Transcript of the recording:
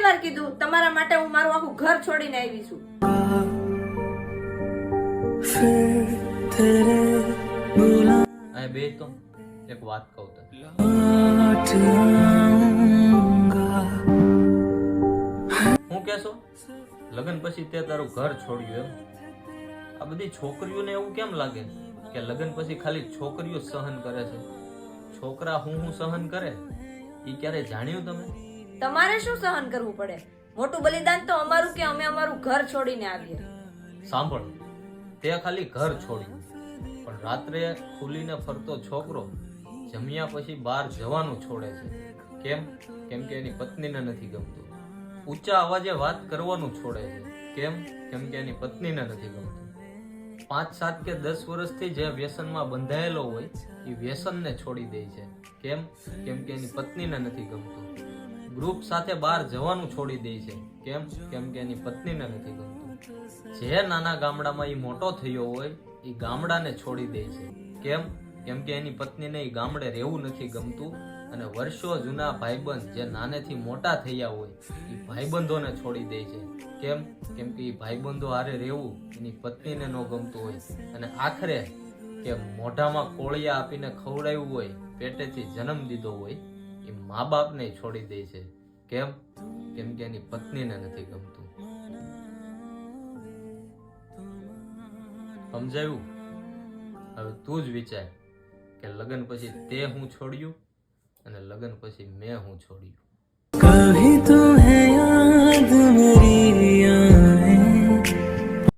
વાર કીધું તમારા માટે હું મારું આખું ઘર છોડીને આવી છું. આ બે તો એક વાત કહું તને. હું કહેશો લગ્ન પછી તે તારું ઘર છોડ્યું એમ? આ બધી છોકરીઓને એવું કેમ લાગે કે લગ્ન પછી ખાલી છોકરીઓ સહન કરે છે? છોકરા હું સહન કરે એ ક્યારે જાણ્યું તમે? તમારે શું સહન કરવું પડે? મોટું બલિદાન તો અમારું કે અમે અમારું ઘર છોડીને આવીએ. સાંભળ, તે ખાલી ઘર છોડ્યું, પણ રાત્રે ખુલીને ફરતો છોકરો જમ્યા પછી બહાર જવાનું છોડે છે. કેમ? કેમ કે એની પત્નીને નથી ગમતું. ઊંચા અવાજે વાત કરવાનું છોડે છે. કેમ? કેમ કે એની પત્નીને નથી ગમતું. 5, 7 કે 10 વર્ષથી જે વ્યસનમાં બંધાયેલો હોય એ વ્યસનને છોડી દે છે. કેમ? કેમ કે એની પત્નીને નથી ગમતું. ગ્રુપ સાથે બહાર જવાનું છોડી દે છે. કેમ? કેમ કે એની પત્નીને નથી ગમતું. જે નાના ગામડામાં એ મોટો થયો હોય એ ગામડાને છોડી દે છે. કેમ? કેમ કે એની પત્નીને એ ગામડે રહેવું નથી ગમતું. અને વર્ષો જૂના ભાઈબંધ જે નાનેથી મોટા થયા હોય એ ભાઈબંધોને છોડી દે છે. કેમ? કેમ કે એ ભાઈબંધો હારે રહેવું એની પત્નીને ન ગમતું હોય. અને આખરે કે મોઢામાં કોળિયા આપીને ખવડાવ્યું હોય, પેટેથી જન્મ દીધો હોય, એ મા બાપને છોડી દે છે. કેમ? કેમ કે એની પત્નીને નથી ગમતું. સમજાયું? હવે તું જ વિચાર કે લગ્ન પછી તે હું છોડ્યું અને લગ્ન પછી મેં હું છોડ્યું. कभी तुम्हें याद मेरी